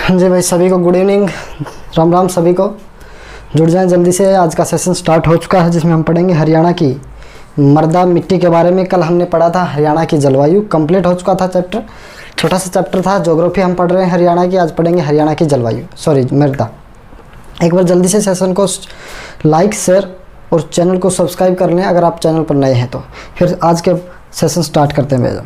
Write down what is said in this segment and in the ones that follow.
हाँ जी भाई, सभी को गुड इवनिंग, राम राम सभी को। जुड़ जाएं जल्दी से। आज का सेशन स्टार्ट हो चुका है जिसमें हम पढ़ेंगे हरियाणा की मृदा मिट्टी के बारे में। कल हमने पढ़ा था हरियाणा की जलवायु, कंप्लीट हो चुका था चैप्टर। छोटा सा चैप्टर था, ज्योग्राफी हम पढ़ रहे हैं हरियाणा की। आज पढ़ेंगे हरियाणा की जलवायु, सॉरी मृदा। एक बार जल्दी से सेशन को लाइक शेयर और चैनल को सब्सक्राइब कर लें अगर आप चैनल पर नए हैं तो। फिर आज के सेशन स्टार्ट करते हैं भैया।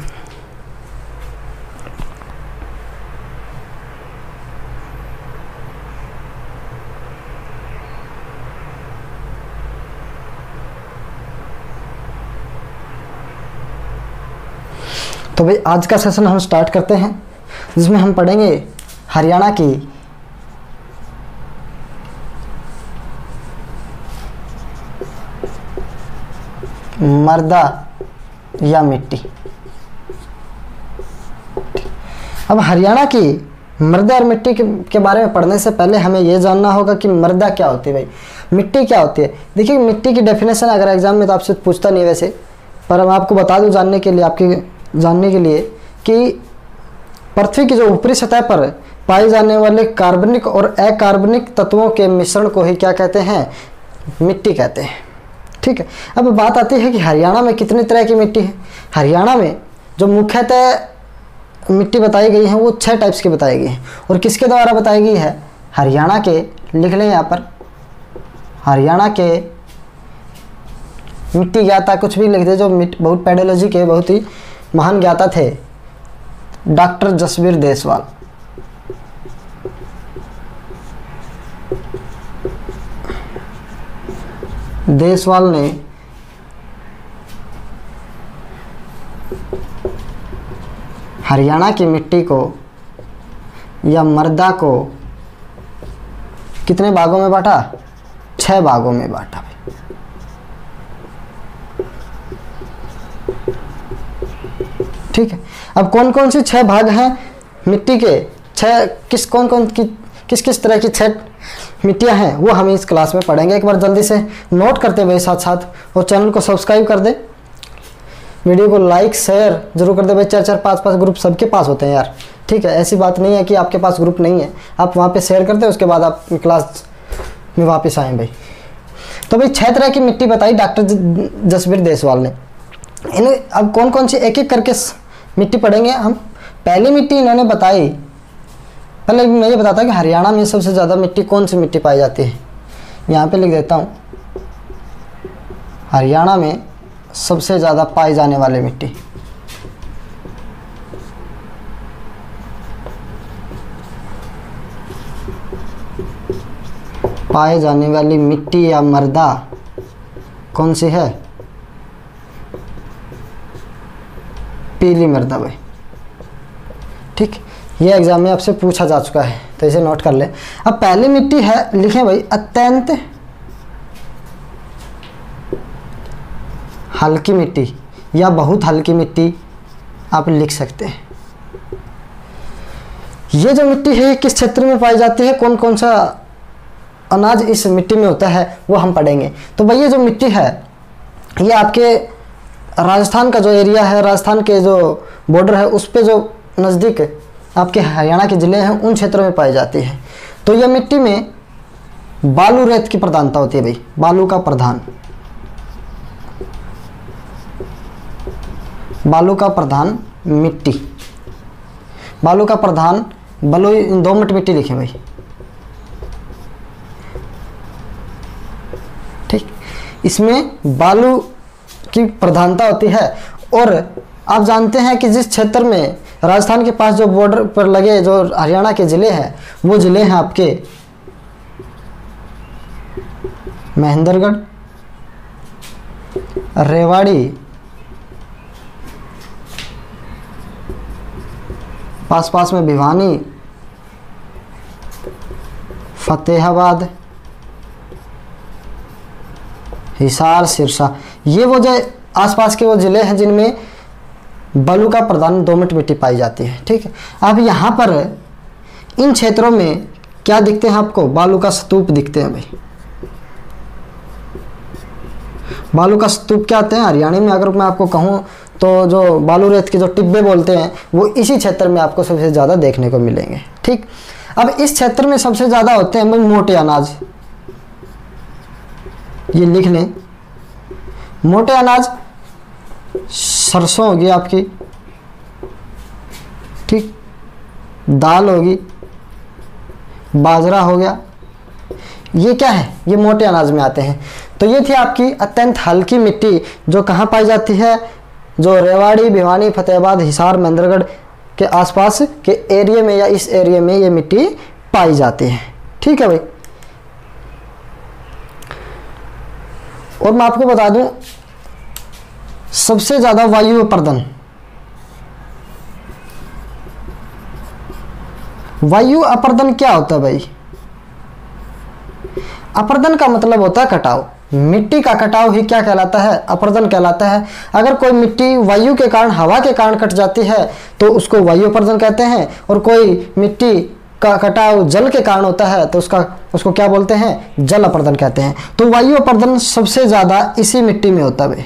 तो भाई आज का सेशन हम स्टार्ट करते हैं जिसमें हम पढ़ेंगे हरियाणा की मृदा या मिट्टी। अब हरियाणा की मृदा और मिट्टी के बारे में पढ़ने से पहले हमें यह जानना होगा कि मृदा क्या होती है भाई, मिट्टी क्या होती है। देखिए मिट्टी की डेफिनेशन अगर एग्जाम में तो आपसे पूछता नहीं वैसे, पर हम आपको बता दूं जानने के लिए कि पृथ्वी की जो ऊपरी सतह पर पाए जाने वाले कार्बनिक और अकार्बनिक तत्वों के मिश्रण को ही क्या कहते हैं, मिट्टी कहते हैं। ठीक है, अब बात आती है कि हरियाणा में कितनी तरह की मिट्टी है। हरियाणा में जो मुख्यतः मिट्टी बताई गई है वो 6 टाइप्स की बताई गई है। और किसके द्वारा बताई गई है, हरियाणा के, लिख लें यहाँ पर, हरियाणा के मिट्टी ज्ञाता, कुछ भी लिख दे, जो बहुत पेडोलॉजी के बहुत ही महान ज्ञाता थे, डॉक्टर जसबीर देसवाल। देसवाल ने हरियाणा की मिट्टी को या मृदा को कितने भागों में बांटा, 6 भागों में बांटा। ठीक है, अब कौन कौन सी 6 भाग हैं मिट्टी के, 6 किस किस तरह की 6 मिट्टियां हैं वो हम इस क्लास में पढ़ेंगे। एक बार जल्दी से नोट करते हुए साथ साथ, और चैनल को सब्सक्राइब कर दे, वीडियो को लाइक शेयर जरूर कर दे भाई। 4-4 5-5 ग्रुप सबके पास होते हैं यार। ठीक है, ऐसी बात नहीं है कि आपके पास ग्रुप नहीं है, आप वहाँ पे शेयर कर दे, उसके बाद आप क्लास में वापस आएँ भाई। तो भाई 6 तरह की मिट्टी बताई डॉक्टर जसबीर देसवाल ने। इन्हें अब कौन कौन सी एक एक करके मिट्टी पढ़ेंगे हम। पहली मिट्टी इन्होंने बताई, पहले मैं ये बताता कि हरियाणा में सबसे ज़्यादा मिट्टी कौन सी मिट्टी पाई जाती है। यहाँ पे लिख देता हूँ, हरियाणा में सबसे ज़्यादा पाई जाने वाली मिट्टी, पाए जाने वाली मिट्टी या मृदा कौन सी है, पीली मृदा भाई। ठीक, ये एग्जाम में आपसे पूछा जा चुका है तो इसे नोट कर ले। अब पहली मिट्टी है, लिखें भाई, अत्यंत हल्की मिट्टी या बहुत हल्की मिट्टी आप लिख सकते हैं। ये जो मिट्टी है किस क्षेत्र में पाई जाती है, कौन कौन सा अनाज इस मिट्टी में होता है वो हम पढ़ेंगे। तो भाई ये जो मिट्टी है ये आपके राजस्थान का जो एरिया है, राजस्थान के जो बॉर्डर है उस पे जो नज़दीक आपके हरियाणा के ज़िले हैं उन क्षेत्रों में पाई जाती है। तो यह मिट्टी में बालू रेत की प्रधानता होती है भाई, बालू का प्रधान मिट्टी, बालू का प्रधान बलुई दोमट मिट्टी लिखें भाई। ठीक, इसमें बालू की प्रधानता होती है। और आप जानते हैं कि जिस क्षेत्र में राजस्थान के पास जो बॉर्डर पर लगे जो हरियाणा के ज़िले हैं वो ज़िले हैं आपके महेंद्रगढ़, रेवाड़ी, पास में भिवानी, फतेहाबाद, हिसार, सिरसा। ये वो जो आसपास के वो ज़िले हैं जिनमें बालू का प्रधान दोमट मिट्टी पाई जाती है। ठीक है, अब यहाँ पर इन क्षेत्रों में क्या दिखते हैं आपको, बालू का स्तूप दिखते हैं भाई। बालू का स्तूप क्या आते हैं हरियाणा में, अगर मैं आपको कहूँ तो जो बालू रेत के जो टिब्बे बोलते हैं वो इसी क्षेत्र में आपको सबसे ज़्यादा देखने को मिलेंगे। ठीक, अब इस क्षेत्र में सबसे ज़्यादा होते हैं मोटे अनाज, ये लिख लें। मोटे अनाज सरसों होगी आपकी, ठीक, दाल होगी, बाजरा हो गया, ये क्या है, ये मोटे अनाज में आते हैं। तो ये थी आपकी अत्यंत हल्की मिट्टी जो कहाँ पाई जाती है, जो रेवाड़ी, भिवानी, फतेहाबाद, हिसार, महेंद्रगढ़ के आसपास के एरिया में या इस एरिया में ये मिट्टी पाई जाती है। ठीक है भाई। और मैं आपको बता दूं, सबसे ज़्यादा वायु अपर्दन, वायु अपर्दन क्या होता है भाई? अपर्दन का मतलब होता है कटाव। मिट्टी का कटाव ही क्या कहलाता है? अपर्दन कहलाता है। अगर कोई मिट्टी वायु के कारण, हवा के कारण कट जाती है तो उसको वायु अपर्दन कहते हैं, और कोई मिट्टी का कटाव जल के कारण होता है तो उसको क्या बोलते हैं? जल अपर्दन कहते हैं। तो वायु अपर्दन सबसे ज़्यादा इसी मिट्टी में होता है भाई,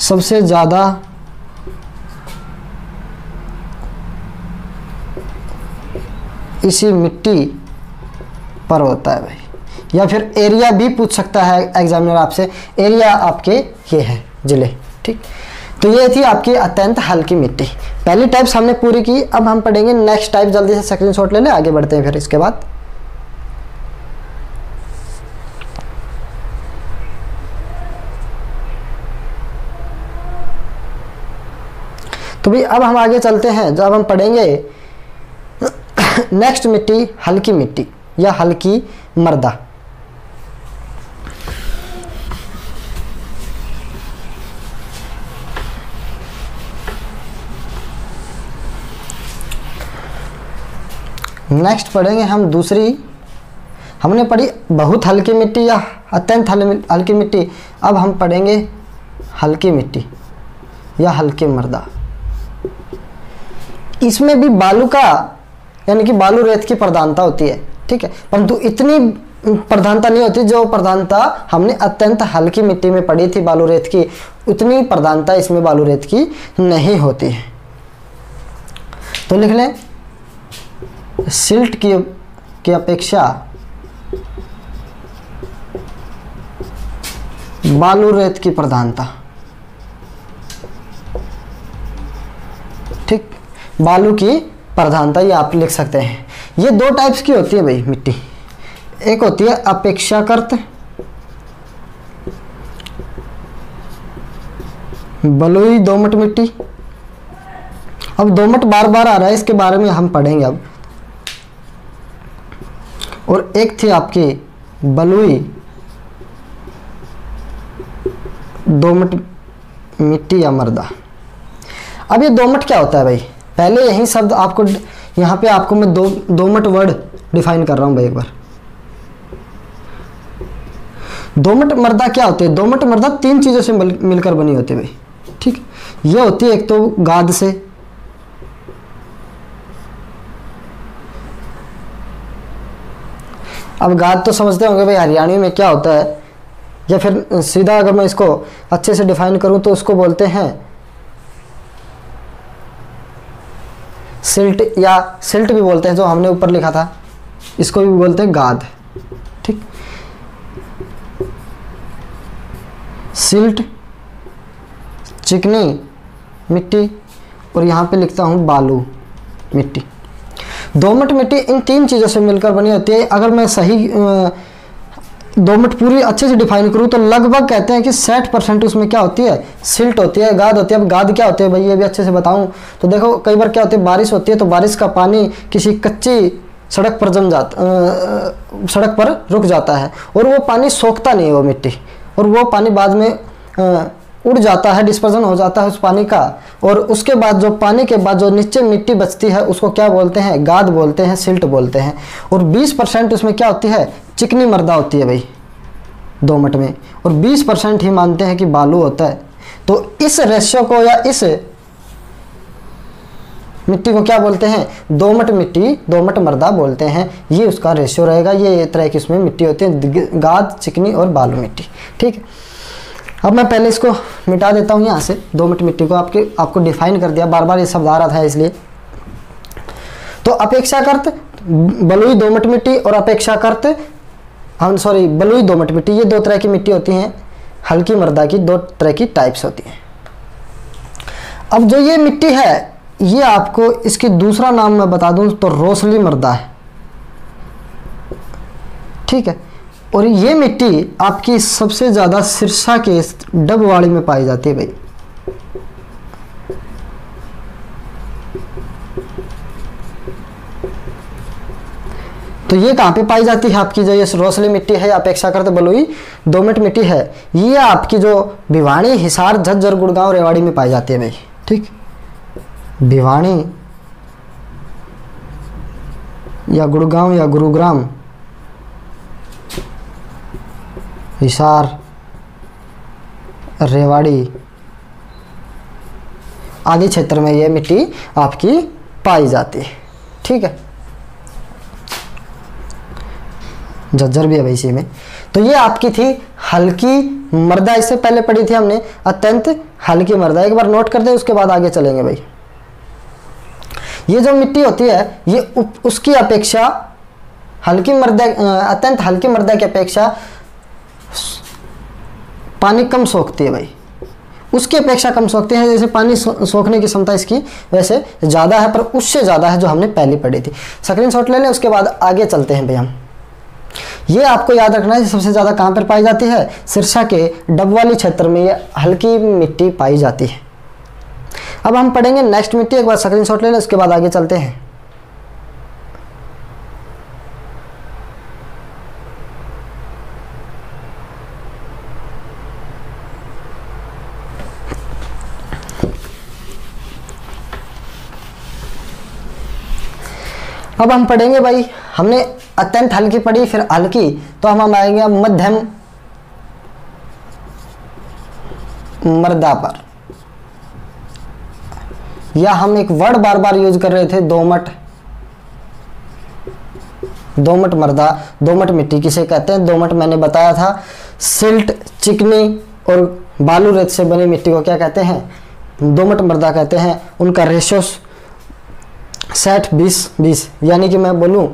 सबसे ज़्यादा इसी मिट्टी पर होता है भाई। या फिर एरिया भी पूछ सकता है एग्जामिनर आपसे, एरिया आपके ये है जिले। ठीक, तो ये थी आपकी अत्यंत हल्की मिट्टी। पहली टाइप्स हमने पूरी की, अब हम पढ़ेंगे नेक्स्ट टाइप। जल्दी से स्क्रीनशॉट ले लें, आगे बढ़ते हैं फिर इसके बाद। तो भाई अब हम आगे चलते हैं, जब हम पढ़ेंगे नेक्स्ट मिट्टी, हल्की मिट्टी या हल्की मृदा। नेक्स्ट पढ़ेंगे हम दूसरी, हमने पढ़ी बहुत हल्की मिट्टी या अत्यंत हल्की मिट्टी, अब हम पढ़ेंगे हल्की मिट्टी या हल्की मृदा। इसमें भी बालू का यानी कि बालू रेत की प्रधानता होती है, ठीक है, परंतु इतनी प्रधानता नहीं होती जो प्रधानता हमने अत्यंत हल्की मिट्टी में पढ़ी थी बालू रेत की, उतनी प्रधानता इसमें बालू रेत की नहीं होती है। तो लिख लें, सिल्ट की अपेक्षा बालू रेत की प्रधानता, ठीक, बालू की प्रधानता ये आप लिख सकते हैं। ये दो टाइप्स की होती है भाई मिट्टी, एक होती है अपेक्षाकृत बलुई दोमट मिट्टी। अब दोमट बार बार आ रहा है, इसके बारे में हम पढ़ेंगे अब। और एक थी आपकी बलुई दोमट मिट्टी या मृदा। अब ये दोमट क्या होता है भाई? पहले यही शब्द आपको यहाँ पे आपको मैं दोमट वर्ड डिफाइन कर रहा हूँ भाई एक बार। दोमट मृदा क्या होती है? दोमट मृदा तीन चीज़ों से मिलकर बनी होती है भाई, ठीक। ये होती है एक तो गाद से, अब गाद तो समझते होंगे भाई हरियाणवी में क्या होता है, या फिर सीधा अगर मैं इसको अच्छे से डिफाइन करूं तो उसको बोलते हैं सिल्ट, या सिल्ट भी बोलते हैं जो हमने ऊपर लिखा था, इसको भी बोलते हैं गाद, ठीक। सिल्ट, चिकनी मिट्टी, और यहाँ पे लिखता हूँ बालू मिट्टी। दोमट मिट्टी इन तीन चीज़ों से मिलकर बनी होती है। अगर मैं सही दोमट पूरी अच्छे से डिफाइन करूँ तो लगभग कहते हैं कि 60% उसमें क्या होती है? सिल्ट होती है, गाद होती है। अब गाद क्या होती है भाई, ये भी अच्छे से बताऊं तो देखो, कई बार क्या होती है, बारिश होती है तो बारिश का पानी किसी कच्ची सड़क पर सड़क पर रुक जाता है, और वो पानी सोखता नहीं है वो मिट्टी, और वो पानी बाद में उड़ जाता है, डिस्पर्जन हो जाता है उस पानी का, और उसके बाद जो पानी के बाद जो नीचे मिट्टी बचती है उसको क्या बोलते हैं? गाद बोलते हैं, सिल्ट बोलते हैं। और 20% उसमें क्या होती है? चिकनी मृदा होती है भाई दोमट में, और 20% ही मानते हैं कि बालू होता है। तो इस रेशियो को या इस मिट्टी को क्या बोलते हैं? दोमट मिट्टी, दोमट मृदा बोलते हैं। ये उसका रेशियो रहेगा। ये तरह की इसमें मिट्टी होती है, गाद, चिकनी और बालू मिट्टी, ठीक है। अब मैं पहले इसको मिटा देता हूँ यहाँ से, दोमट मिट्टी को आपको डिफाइन कर दिया, बार बार ये शब्द आ रहा था इसलिए। तो अपेक्षाकृत बलुई दोमट मिट्टी और अपेक्षाकृत बलुई दोमट मिट्टी, ये दो तरह की मिट्टी होती हैं। हल्की मृदा की दो तरह की टाइप्स होती हैं। अब जो ये मिट्टी है, ये आपको इसकी दूसरा नाम मैं बता दूं तो रोसली मृदा है, ठीक है। और ये मिट्टी आपकी सबसे ज़्यादा सिरसा के डबवाड़ी में पाई जाती है भाई। तो ये कहाँ पे पाई जाती है आपकी, जो ये रोसली मिट्टी है, अपेक्षाकृत बलुई दोमट मिट्टी है, ये आपकी जो भिवानी, हिसार, झज्जर, गुड़गांव, रेवाड़ी में पाई जाती है भाई, ठीक। भिवानी या गुड़गांव या गुरुग्राम, हिसार, रेवाड़ी आदि क्षेत्र में ये मिट्टी आपकी पाई जाती है, ठीक है। झज्जर भी है भाई इसी में। तो ये आपकी थी हल्की मृदा, इससे पहले पढ़ी थी हमने अत्यंत हल्की मृदा। एक बार नोट कर दे, उसके बाद आगे चलेंगे भाई। ये जो मिट्टी होती है, ये उसकी अपेक्षा हल्की मृदा, अत्यंत हल्की मृदा की अपेक्षा पानी कम सोखती है भाई, उसकी अपेक्षा कम सोखती है। जैसे पानी सोखने की क्षमता इसकी वैसे ज़्यादा है, पर उससे ज़्यादा है जो हमने पहले पढ़ी थी। स्क्रीनशॉट ले लें, उसके बाद आगे चलते हैं भाई हम। ये आपको याद रखना है, सबसे ज़्यादा कहाँ पर पाई जाती है, सिरसा के डबवाली क्षेत्र में ये हल्की मिट्टी पाई जाती है। अब हम पढ़ेंगे नेक्स्ट मिट्टी, एक बार स्क्रीनशॉट ले लें, उसके बाद आगे चलते हैं। अब हम पढ़ेंगे भाई, हमने अत्यंत हल्की पढ़ी, फिर हल्की, तो हम आएंगे मध्यम मृदा पर, या हम एक वर्ड बार बार यूज कर रहे थे, दोमट। दोमट मृदा, दोमट मिट्टी किसे कहते हैं? दोमट मैंने बताया था, सिल्ट, चिकनी और बालू रेत से बनी मिट्टी को क्या कहते हैं? दोमट मृदा कहते हैं। उनका रेशो 60-20-20, यानी कि मैं बोलूँ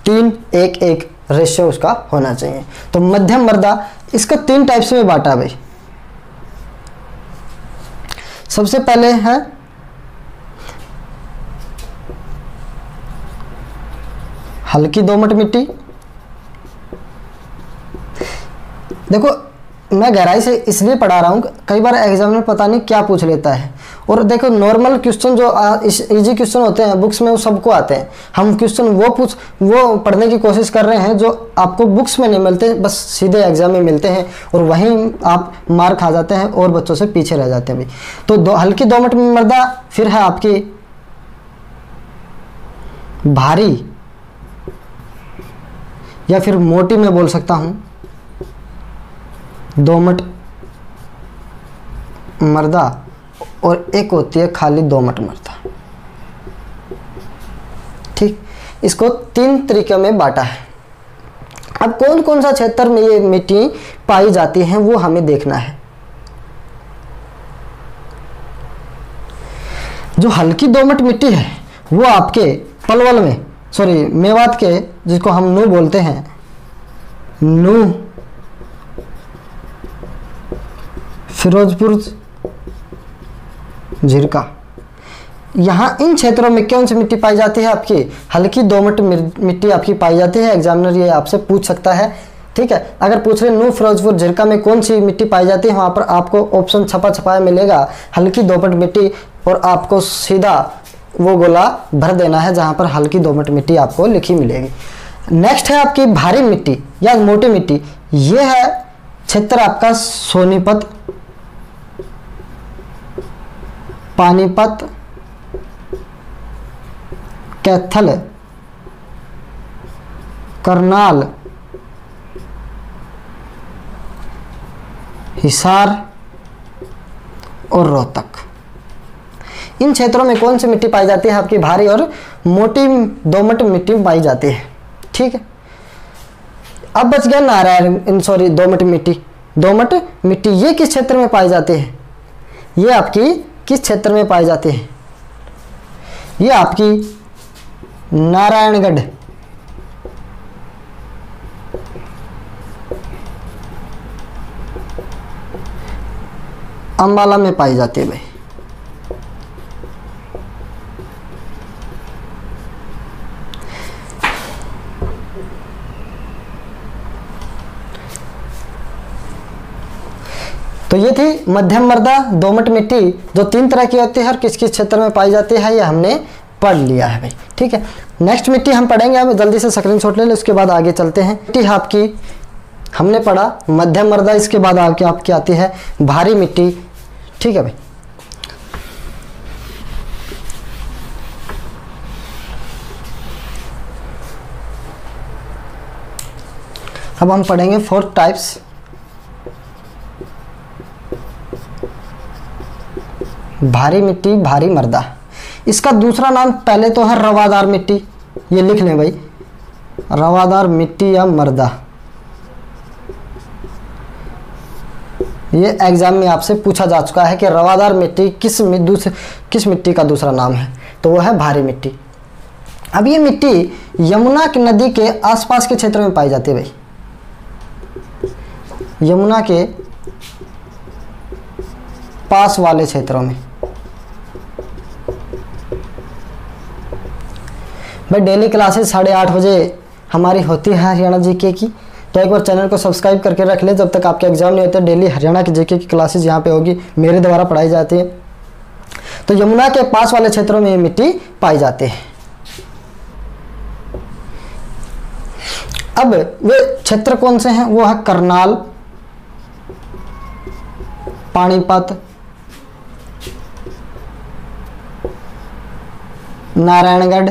3-1-1 रेशियो उसका होना चाहिए। तो मध्यम मृदा, इसको 3 टाइप्स में बांटा भाई। सबसे पहले है हल्की दोमट मिट्टी। देखो मैं गहराई से इसलिए पढ़ा रहा हूँ, कई बार एग्जामिनर पता नहीं क्या पूछ लेता है। और देखो नॉर्मल क्वेश्चन जो इजी क्वेश्चन होते हैं बुक्स में, वो सबको आते हैं। हम क्वेश्चन वो पढ़ने की कोशिश कर रहे हैं जो आपको बुक्स में नहीं मिलते, बस सीधे एग्जाम में मिलते हैं, और वहीं आप मार खा जाते हैं और बच्चों से पीछे रह जाते हैं भाई। तो हल्की दोमट मृदा, फिर है आपकी भारी या फिर मोटी, मैं बोल सकता हूं दोमट मृदा, और एक होती है खाली दोमट मृदा। ठीक, इसको 3 तरीके में बांटा है। अब कौन कौन सा क्षेत्र में ये मिट्टी पाई जाती है वो हमें देखना है। जो हल्की दोमट मिट्टी है वो आपके पलवल में, सॉरी मेवात के, जिसको हम नू बोलते हैं, नू, फिरोजपुर, झिरका, यहाँ इन क्षेत्रों में कौन सी मिट्टी पाई जाती है? आपकी हल्की दोमट मिट्टी आपकी पाई जाती है। एग्जामिनर ये आपसे पूछ सकता है, ठीक है। अगर पूछ रहे नू, फिरोजपुर, झिरका में कौन सी मिट्टी पाई जाती है, वहाँ पर आपको ऑप्शन छपाया मिलेगा हल्की दोमट मिट्टी, और आपको सीधा वो गोला भर देना है जहाँ पर हल्की दोमट मिट्टी आपको लिखी मिलेगी। नेक्स्ट है आपकी भारी मिट्टी या मोटी मिट्टी। ये है क्षेत्र आपका सोनीपत, पानीपत, कैथल, करनाल, हिसार और रोहतक। इन क्षेत्रों में कौन सी मिट्टी पाई जाती है? आपकी भारी और मोटी दोमट मिट्टी पाई जाती है, ठीक है। अब बच गया नारायण, सॉरी दोमट मिट्टी। दोमट मिट्टी ये किस क्षेत्र में पाई जाती है? ये आपकी किस क्षेत्र में पाई जाती है? ये आपकी नारायणगढ़ अम्बाला में पाई जाती है भाई। तो ये थी मध्यम मृदा दोमट मिट्टी, जो 3 तरह की होती है और किस किस क्षेत्र में पाई जाती है, ये हमने पढ़ लिया है भाई। ठीक है, नेक्स्ट मिट्टी हम पढ़ेंगे। अब जल्दी से स्क्रीनशॉट ले लो, उसके बाद आगे चलते हैं। मिट्टी आपकी हमने पढ़ा मध्यम मृदा, इसके बाद आपकी आती है भारी मिट्टी। ठीक है भाई, अब हम पढ़ेंगे 4 टाइप्स। भारी मिट्टी, भारी मृदा। इसका दूसरा नाम पहले तो है रवादार मिट्टी, ये लिख लें भाई, रवादार मिट्टी या मृदा। ये एग्जाम में आपसे पूछा जा चुका है कि रवादार मिट्टी किस मिट्टी का दूसरा नाम है, तो वो है भारी मिट्टी। अब ये मिट्टी यमुना की नदी के आसपास के क्षेत्र में पाई जाती है भाई, यमुना के पास वाले क्षेत्रों में। भाई डेली क्लासेस 8:30 बजे हमारी होती है हरियाणा जीके की, तो एक बार चैनल को सब्सक्राइब करके रख ले, जब तक आपके एग्जाम नहीं होते डेली हरियाणा की जीके की क्लासेस यहाँ पे होगी, मेरे द्वारा पढ़ाई जाती है। तो यमुना के पास वाले क्षेत्रों में ये मिट्टी पाई जाती है। अब वे क्षेत्र कौन से हैं, वो है करनाल, पानीपत, नारायणगढ़,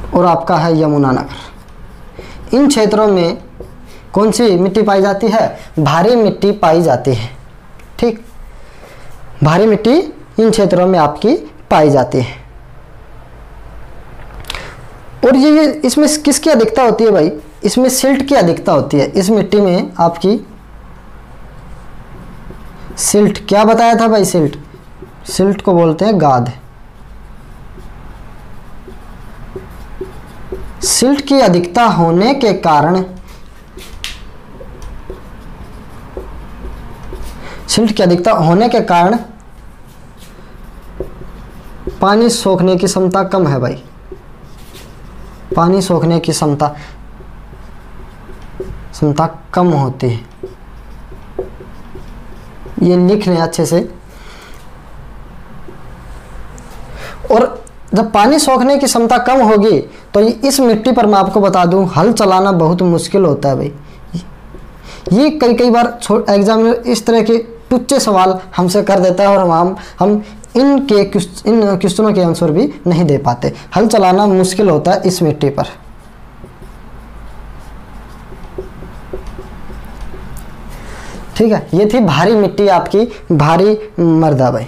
और आपका है यमुनानगर। इन क्षेत्रों में कौन सी मिट्टी पाई जाती है, भारी मिट्टी पाई जाती है। ठीक, भारी मिट्टी इन क्षेत्रों में आपकी पाई जाती है। और ये इसमें किसकी अधिकता होती है भाई, इसमें सिल्ट की अधिकता होती है। इस मिट्टी में आपकी सिल्ट, क्या बताया था भाई, सिल्ट को बोलते हैं गाद। सिल्ट की अधिकता होने के कारण पानी सोखने की क्षमता कम है भाई, पानी सोखने की क्षमता कम होती है। ये लिख लें अच्छे से। और जब पानी सोखने की क्षमता कम होगी तो इस मिट्टी पर मैं आपको बता दूं, हल चलाना बहुत मुश्किल होता है भाई। ये कई बार एग्जामिनर इस तरह के टुच्चे सवाल हमसे कर देता है और हम इन क्वेश्चनों के आंसर भी नहीं दे पाते। हल चलाना मुश्किल होता है इस मिट्टी पर। ठीक है, ये थी भारी मिट्टी आपकी, भारी मृदा भाई।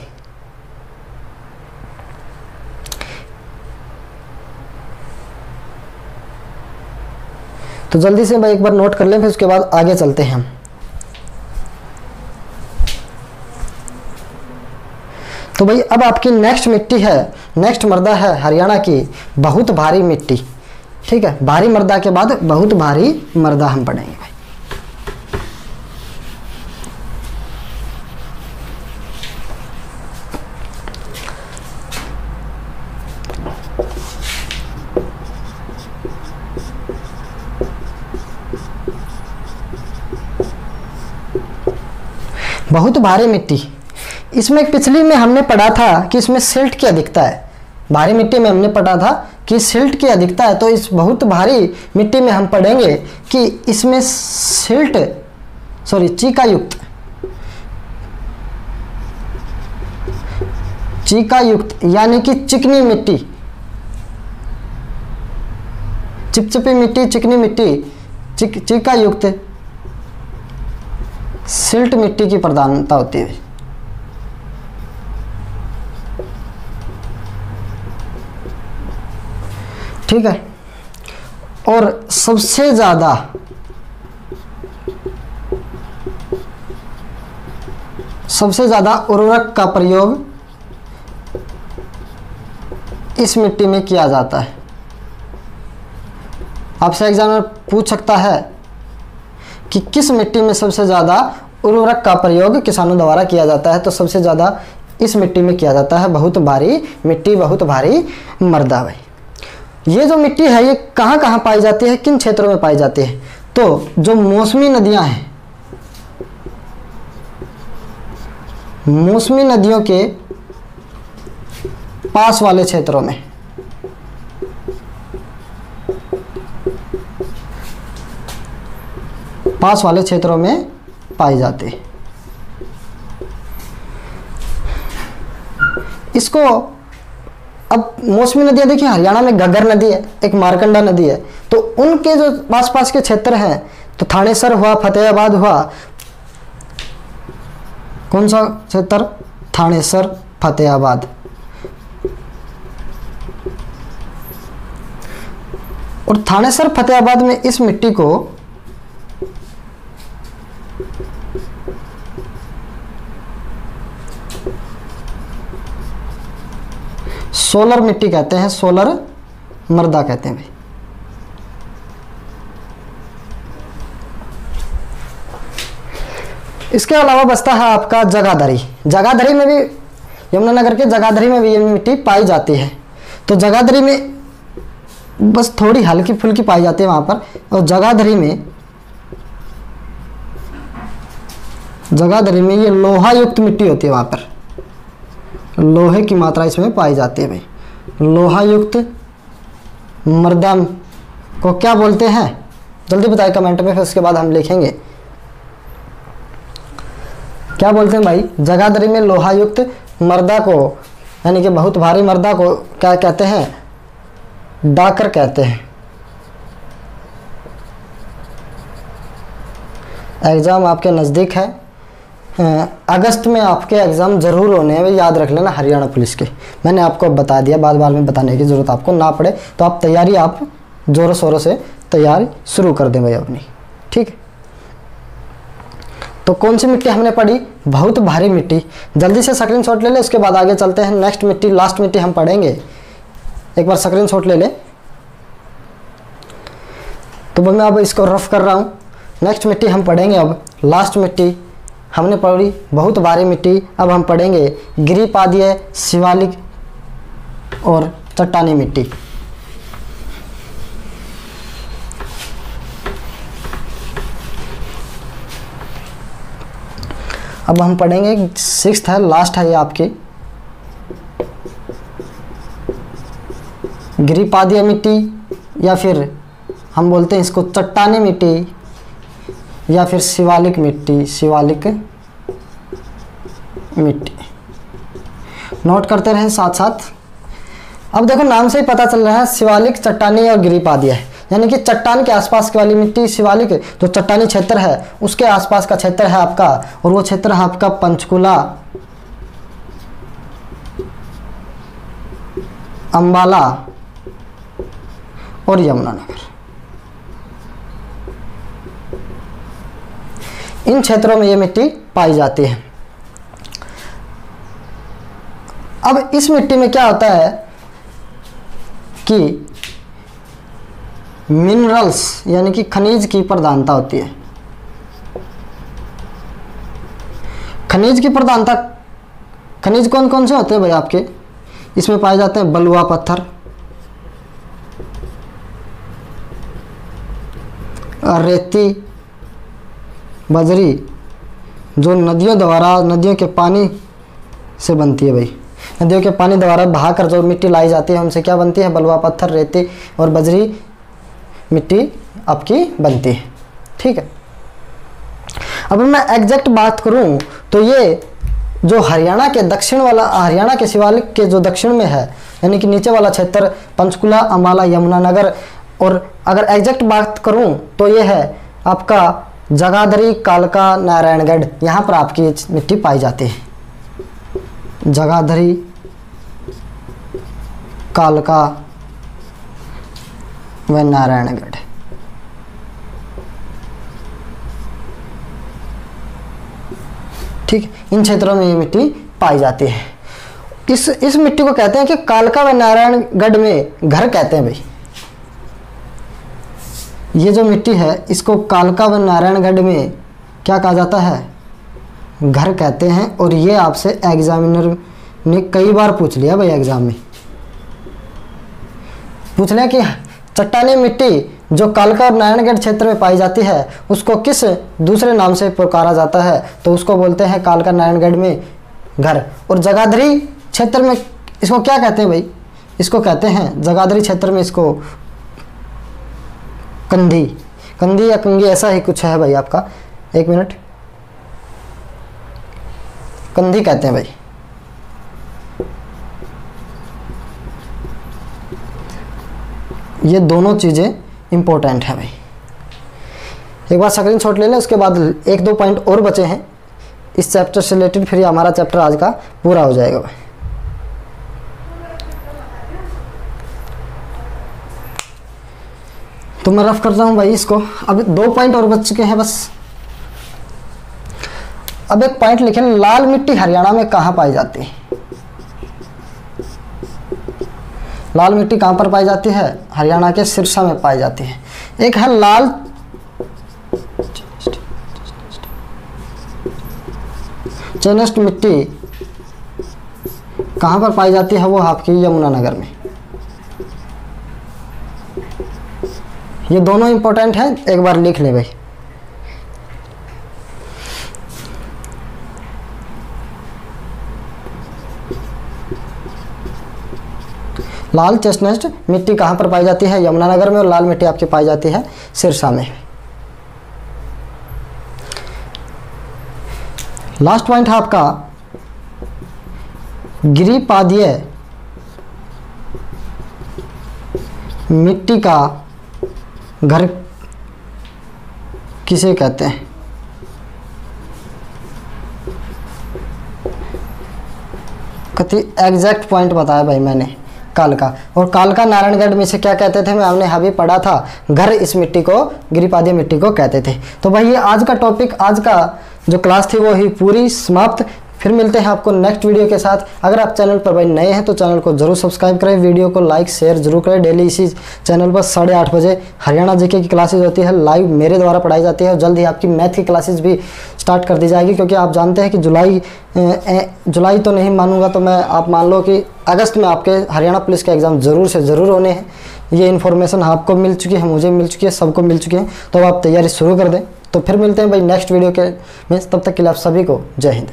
तो जल्दी से भाई एक बार नोट कर लें, फिर उसके बाद आगे चलते हैं हम। तो भाई अब आपकी नेक्स्ट मिट्टी है, नेक्स्ट मृदा है हरियाणा की बहुत भारी मिट्टी। ठीक है, भारी मृदा के बाद बहुत भारी मृदा हम पढ़ेंगे भाई। बहुत भारी मिट्टी, इसमें पिछली में हमने पढ़ा था कि इसमें सिल्ट की अधिकता है। भारी मिट्टी में हमने पढ़ा था कि सिल्ट की अधिकता है, तो इस बहुत भारी मिट्टी में हम पढ़ेंगे कि इसमें चीका युक्त यानी कि चिकनी मिट्टी, चिपचिपी मिट्टी, चिकनी मिट्टी, चीका युक्त सिल्ट मिट्टी की प्रधानता होती है। ठीक है, और सबसे ज्यादा उर्वरक का प्रयोग इस मिट्टी में किया जाता है। आपसे एग्जामिनर पूछ सकता है कि किस मिट्टी में सबसे ज़्यादा उर्वरक का प्रयोग किसानों द्वारा किया जाता है, तो सबसे ज़्यादा इस मिट्टी में किया जाता है, बहुत भारी मिट्टी, बहुत भारी मृदा। भाई ये जो मिट्टी है ये कहाँ कहाँ पाई जाती है, किन क्षेत्रों में पाई जाती है? तो जो मौसमी नदियाँ हैं, मौसमी नदियों के पास वाले क्षेत्रों में, पास वाले क्षेत्रों में पाई जाती है। इसको अब मौसमी नदियाँ देखिए, हरियाणा में घग्गर नदी है, एक मारकंडा नदी है, तो उनके जो पास पास के क्षेत्र हैं, तो थानेसर हुआ, फतेहाबाद हुआ, कौन सा क्षेत्र? थानेसर, फतेहाबाद। और थानेसर फतेहाबाद में इस मिट्टी को सोलर मिट्टी कहते हैं, सोलर मृदा कहते हैं भाई। इसके अलावा बचता है आपका जगाधरी। जगाधरी में भी, यमुनानगर के जगाधरी में भी ये मिट्टी पाई जाती है। तो जगाधरी में बस थोड़ी हल्की फुल्की पाई जाती है वहाँ पर। और जगाधरी में ये लोहा युक्त मिट्टी होती है, वहाँ पर लोहे की मात्रा इसमें पाई जाती है भाई। लोहा युक्त मृदा को क्या बोलते हैं? जल्दी बताइए कमेंट में, फिर उसके बाद हम लिखेंगे क्या बोलते हैं भाई। जगाधरी में लोहा युक्त मृदा को, यानी कि बहुत भारी मृदा को क्या कहते हैं? डाकर कहते हैं। एग्ज़ाम आपके नज़दीक है, अगस्त में आपके एग्ज़ाम ज़रूर होने हैं, याद रख लेना, हरियाणा पुलिस के। मैंने आपको बता दिया, बाद में बताने की ज़रूरत आपको ना पड़े, तो आप तैयारी आप ज़ोरों शोरों से तैयारी शुरू कर दें भाई अपनी, ठीक है। तो कौन सी मिट्टी हमने पढ़ी? बहुत भारी मिट्टी। जल्दी से स्क्रीनशॉट ले ले, उसके बाद आगे चलते हैं। नेक्स्ट मिट्टी, लास्ट मिट्टी हम पढ़ेंगे, एक बार स्क्रीनशॉट ले ले। तो मैं अब इसको रफ कर रहा हूँ। नेक्स्ट मिट्टी हम पढ़ेंगे, अब लास्ट मिट्टी हमने पढ़ी बहुत भारी मिट्टी। अब हम पढ़ेंगे गिरिपादीय, शिवालिक और चट्टानी मिट्टी। अब हम पढ़ेंगे, सिक्स्थ है, लास्ट है ये आपकी, गिरिपादीय मिट्टी, या फिर हम बोलते हैं इसको चट्टानी मिट्टी, या फिर शिवालिक मिट्टी। शिवालिक मिट्टी नोट करते रहें साथ साथ। अब देखो नाम से ही पता चल रहा है, शिवालिक, चट्टानी और गिरिपादीय, यानी कि चट्टान के आसपास वाली मिट्टी शिवालिक, जो चट्टानी क्षेत्र है उसके आसपास का क्षेत्र है आपका, और वो क्षेत्र है आपका पंचकुला, अंबाला और यमुनानगर। इन क्षेत्रों में ये मिट्टी पाई जाती है। अब इस मिट्टी में क्या होता है कि मिनरल्स, यानी कि खनिज की प्रधानता होती है। खनिज की प्रधानता, खनिज कौन कौन से होते हैं भाई आपके? इसमें पाए जाते हैं बलुआ पत्थर, रेती, बजरी, जो नदियों द्वारा, नदियों के पानी से बनती है भाई। नदियों के पानी द्वारा बहाकर जो मिट्टी लाई जाती है उनसे क्या बनती है? बलुआ पत्थर, रेती और बजरी मिट्टी आपकी बनती है, ठीक है। अब मैं एग्जैक्ट बात करूं तो ये जो हरियाणा के दक्षिण वाला, हरियाणा के शिवालिक के जो दक्षिण में है, यानी कि नीचे वाला क्षेत्र पंचकुला, अंबाला, यमुनानगर, और अगर एग्जैक्ट बात करूं तो ये है आपका जगाधरी, कालका, नारायणगढ़, यहाँ पर आपकी मिट्टी पाई जाती है। जगाधरी, कालका व नारायणगढ़। ठीक, इन क्षेत्रों में ये मिट्टी पाई जाती है। इस मिट्टी को कहते हैं कि कालका व नारायणगढ़ में घर कहते हैं भाई। ये जो मिट्टी है इसको कालका व नारायणगढ़ में क्या कहा जाता है? घर कहते हैं। और ये आपसे एग्जामिनर ने कई बार पूछ लिया भाई, एग्जाम में पूछ लिया कि चट्टानी मिट्टी जो कालका और नारायणगढ़ क्षेत्र में पाई जाती है उसको किस दूसरे नाम से पुकारा जाता है? तो उसको बोलते हैं कालका नारायणगढ़ में घर। और जगाधरी क्षेत्र में इसको क्या कहते हैं भाई? इसको कहते हैं जगाधरी क्षेत्र में इसको कंधी, कंधी या कंगी ऐसा ही कुछ है भाई आपका, 1 मिनट, कंधी कहते हैं भाई। ये दोनों चीज़ें इंपॉर्टेंट है भाई। एक बार स्क्रीनशॉट ले लें, उसके बाद 1-2 पॉइंट और बचे हैं इस चैप्टर से रिलेटेड, फिर हमारा चैप्टर आज का पूरा हो जाएगा भाई। तो मैं रफ कर रहा हूँ भाई इसको। अब 2 पॉइंट और बच चुके हैं बस। अब एक पॉइंट लिखें, लाल मिट्टी हरियाणा में कहाँ पाई जाती है? लाल मिट्टी कहाँ पर पाई जाती है? हरियाणा के सिरसा में पाई जाती है। एक है लाल चनस्ट मिट्टी, कहाँ पर पाई जाती है? वो आपकी यमुनानगर में। ये दोनों इंपॉर्टेंट हैं, एक बार लिख ले भाई। लाल चेस्टनट मिट्टी कहाँ पर पाई जाती है? यमुनानगर में। और लाल मिट्टी आपकी पाई जाती है सिरसा में। लास्ट पॉइंट है आपका गिरिपादीय मिट्टी का घर किसे कहते हैं? कति एग्जैक्ट पॉइंट बताया भाई मैंने, कालका। और कालका नारायणगढ़ में से क्या कहते थे? मैं हमने अभी पढ़ा था, घर इस मिट्टी को, गिरिपादीय मिट्टी को कहते थे। तो भाई ये आज का टॉपिक, आज का जो क्लास थी वो ही पूरी समाप्त। फिर मिलते हैं आपको नेक्स्ट वीडियो के साथ। अगर आप चैनल पर भाई नए हैं तो चैनल को जरूर सब्सक्राइब करें, वीडियो को लाइक शेयर जरूर करें। डेली इसी चैनल पर 8:30 बजे हरियाणा जीके की क्लासेज होती है, लाइव मेरे द्वारा पढ़ाई जाती है। और जल्द ही आपकी मैथ की क्लासेज भी स्टार्ट कर दी जाएगी, क्योंकि आप जानते हैं कि जुलाई तो नहीं मानूंगा तो मैं, आप मान लो कि अगस्त में आपके हरियाणा पुलिस के एग्ज़ाम ज़रूर से ज़रूर होने हैं। ये इन्फॉर्मेशन आपको मिल चुकी है, मुझे मिल चुकी है, सबको मिल चुकी है। तो आप तैयारी शुरू कर दें। तो फिर मिलते हैं भाई नेक्स्ट वीडियो के में, तब तक के लिए आप सभी को जय हिंद।